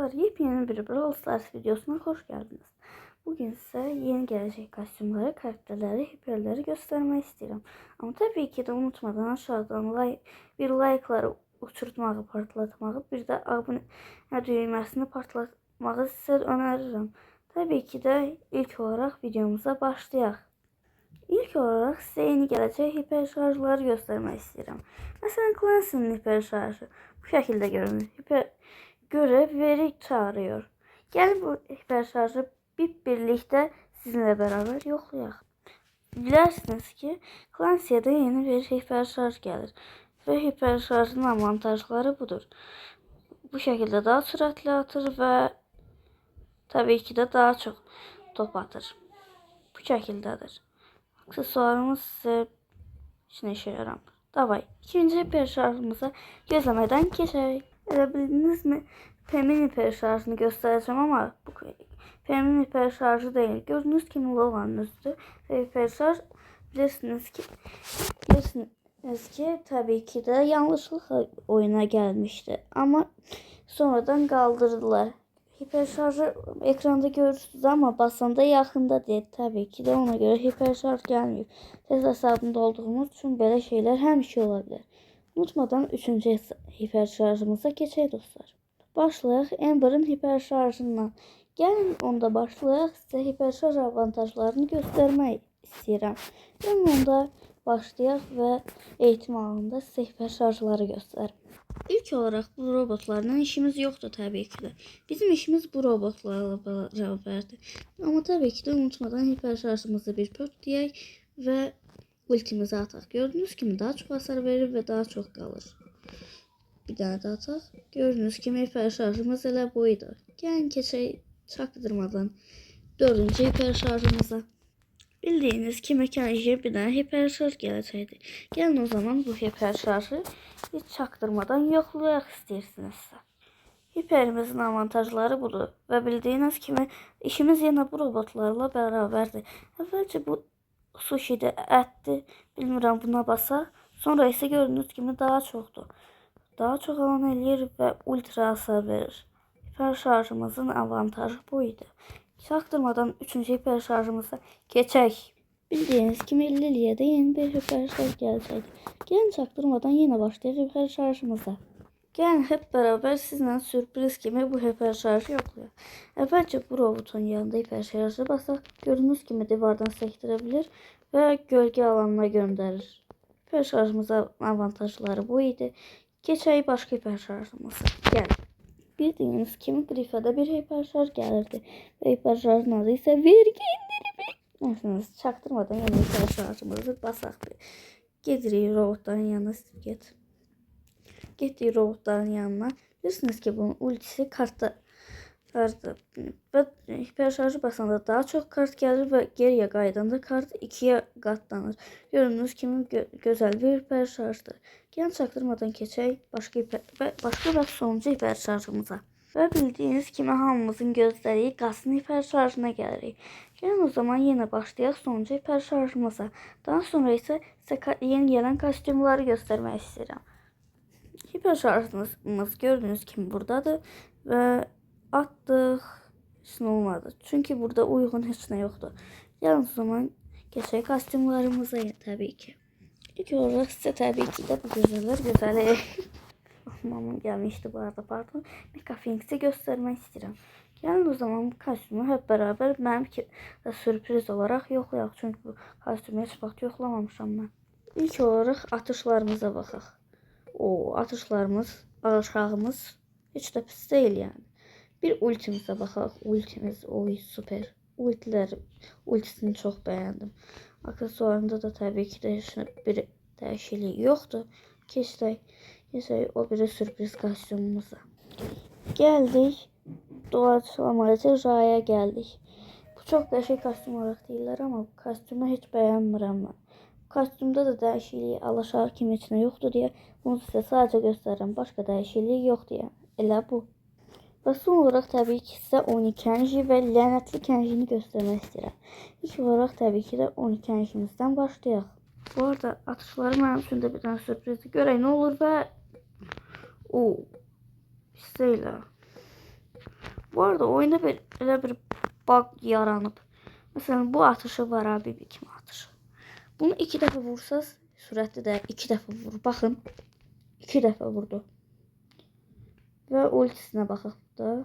Arkadaşlar yepyeni bir Brawl Stars videosuna hoş geldiniz. Bugün size yeni gelecek kostümleri, karakterleri, hiperleri göstermek istiyorum. Ama tabii ki de unutmadan aşağıdan bir like'ları uçurtmağı, partlatmağı, bir de abone düğmesini partlatmağı size öneririm. Tabii ki de ilk olarak videomuza başlayalım. İlk olarak size yeni gelecek hiper şarjları göstermek istiyorum. Mesela Clancy'nin hiper şarjı bu şekilde görünür. Görev veri çağırıyor. Gelin bu hiper şarjı birlikte sizinle beraber yoklayalım. Bilirsiniz ki Clancy'ye de yeni bir hiper şarj gelir. Ve hiper şarjın avantajları budur. Bu şekilde daha süratli atır ve tabii ki de daha çok top atır. Bu şekildedir. Aksesuarımız ise içine işe yarar. Davay. İkinci hiper şarjımıza gözlemeden geçelim. Bildiniz mi? Pem'in hiper şarjını göstereceğim ama bu Pem'in hiper şarjı değil. Gördüğünüz gibi Lova'nın üstü ve hiper şarj bilirsiniz ki tabii ki de yanlışlıkla oyuna gelmişti. Ama sonradan kaldırdılar. Hiper şarjı ekranda görürsünüz ama basanda yakında değil. Tabii ki de ona göre hiper şarj gelmiyor. Tez hesabında olduğumuz için böyle şeyler həmişə olabilir. Unutmadan 3. hiper şarjımıza geçelim dostlar. Başlayaq Amber'ın hiper şarjından. Gəlin onda başlayaq. Sizə hiper şarj avantajlarını göstermek istəyirəm. Gəlin onda başlayaq və eğitim alanında sizə hiper şarjları göstərim. İlk olarak bu robotlarla işimiz yoktu tabii ki de. Bizim işimiz bu robotlarla beraberdi. Ama tabii ki de unutmadan hiper şarjımızı bir pört diyək ve ultimizi ataq. Gördüğünüz gibi daha çok hasar verir ve daha çok kalır. Bir tane daha ataq. Gördüğünüz gibi hiper şarjımız elə buydu. Gəlin keçək çaktırmadan 4. hiper şarjımıza. Bildiğiniz ki mekanik bir tane hiper şarj gələcəkdi. Gəlin o zaman bu hiper şarjı hiç çaktırmadan yoklayaq istəyirsinizsə. Hiperimizin avantajları budur ve bildiğiniz kimi işimiz yine bu robotlarla beraberdir. Əvvəlcə bu sushi'de ətdir, bilmirəm buna basaq. Sonra ise gördüğünüz gibi daha çoxdur. Daha çok alan eləyir ve ultra hasar verir. Hiper şarjımızın avantajı bu idi. Çaktırmadan 3. hiper şarjımıza geçək. Bildiğiniz kimi Lily'ye de yeni bir hiper şarj gələcəkdi. Gəlin çaktırmadan yine başlayaq hiper şarjımıza. Gəlin hep beraber sizlə sürpriz kimi bu hiper şarjı yoklayaq. Əvvəlcə bu robotun yanında hiper şarjı basaq. Gördüğünüz kimi divardan sektirebilir ve gölge alanına gönderir. Hiper şarjımıza avantajları bu idi. Geçək başka hiper şarjımıza. Gəlin. Bildiğiniz kimi Grifa'da bir hiper şarj gelirdi. Ve hiper şarjın adı ise vergi indirimi. Neyse çaktırmadan yeni hiper şarjımızı basaq. Gedirik robotların yanına. Getirik robotların yanına. Bilirsiniz ki bunun ultisi kartda ve hiper şarjı basanda daha çok kart gelir ve geriye kaydanda kart 2'ye katlanır. Gördüğünüz kimi güzel bir hiper şarjdır. Gəlin çaktırmadan keçək başka ve sonuncu hiper şarjımıza. Ve bildiğiniz kimi hamımızın gözlədiyi Qas'ın hiper şarjına gəlirik. Gəlin o zaman yine başlayaq sonuncu hiper şarjımıza. Daha sonra ise size yeni gelen kostümleri göstermek istəyirəm. Hiper şarjımız gördüğünüz gibi buradadır ve attık hiç olmadı. Çünkü burada uygun hiç ne yoktu. Yalnız o zaman geçək kostümlarımıza tabii ki. İlk olarak size tabii ki de bu güzel Mamam gelmişti bu arada pardon. Mecha Phoenix'i göstermek istedim. Gelin o zaman bu kostümü hep beraber benimki de sürpriz olarak yoklayaq. Çünkü bu kostümü hiç vaxt yoklamamışam ben. İlk olarak atışlarımıza baxaq. O atışlarımız, aşağımız hiç de pis değil yani. Bir ultimize baxaq. Ultimiz oy süper. Ultisini çok beğendim. Aksesuarında da tabii ki de bir değişikliği yoktu. Keçək o biri sürpriz kostümümüze. Geldik. Doğaçlamacı Ra'ya geldik. Bu çok değişik kostüm olarak değiller ama bu kostümü hiç beğenmirəm ben. Bu kostümde de değişikliği alaşağı kimi içine yoktu diye bunu size sadece göstereceğim. Başka değişikliği yok diye. Elə bu. Ve son olarak tabii ki size 12 Kenji ve lanetli Kenji'ni göstermek istedim. İlk olarak tabii ki de 12 Kenji'mizden başlayaq. Bu arada atışları benim için de bir tane sürprizi görək ne olur ve o hissəyle Bu arada oyunda belə bir bug yaranıb. Məsələn, bu atışı var abi, bir kimi atışı. Bunu 2 dəfə vursaz, sürətli də 2 dəfə vurur. Baxın, 2 dəfə vurdu. Və ultisinə baxaq da.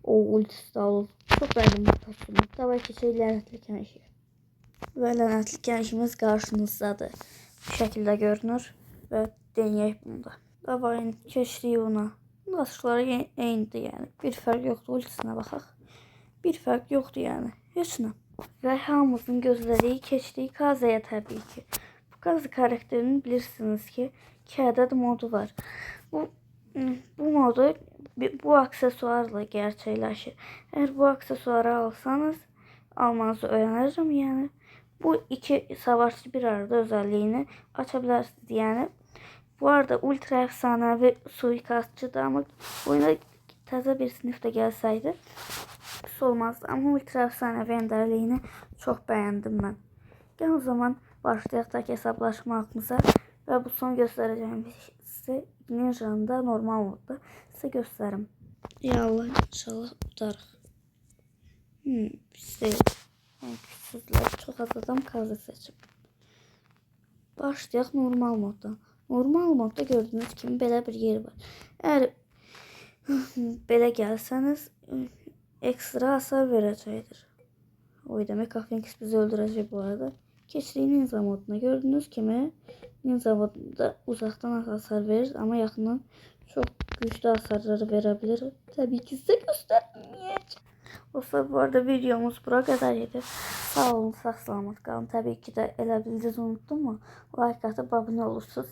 O ultisi də olur. Çox bəyəndim bu kostümü. Davay keçək lənətli kənişi. Və lənətli kənişimiz qarşınızdadır. Bu şəkildə görünür. Və denəyək bunda. Davay keçdik ona. Atışları eynidir yəni. Bir fərq yoxdur. Ultisinə baxaq. Bir fərq yoxdur yəni. Heç nə. Və hamımızın gözlədiyi keçdiyi Kazaya təbii ki. Bu Kaza karakterini bilirsiniz ki, 2 ədəd modu var. Bu modu bu aksesuarla gerçəkləşir. Eğer bu aksesuarı alsanız, almanızı öğrenirim yani. Bu iki savaşçı bir arada özelliğini açabilirsiniz yani. Bu arada ultra efsanevi suikastçı da ama oyuna təzə bir sınıfta gelseydi pis olmazdı. Ama ultra efsanevi enderliğini çok beğendim ben. Gel o zaman başlayaq da hesaplaşmamıza ve bu son göstereceğim size Ninja'nın da normal modda size gösteririm. Ya Allah, inşallah tutarıq. Pis deyil. Güçsüzlər, çox az adam Kaza seçib. Başlayaq normal moddan. Normal modda gördüğünüz kimi belə bir yer var. Eğer belə gəlsəniz ekstra hasar verəcəkdir. O demek Afenix bizi öldürəcək bu arada. Keçdik Ninja moduna. Gördüğünüz kimi Ninja modunda uzaktan hasar verir ama yakından çok güçlü hasarları verebilir. Tabii ki size göstermeyeceğim. Dostlar, bu arada videomuz bura kadar idi. Sağ olun, sağ salamat qalın. Tabii ki de elə bildiniz, unuttum mu? Like atıp abone olursunuz.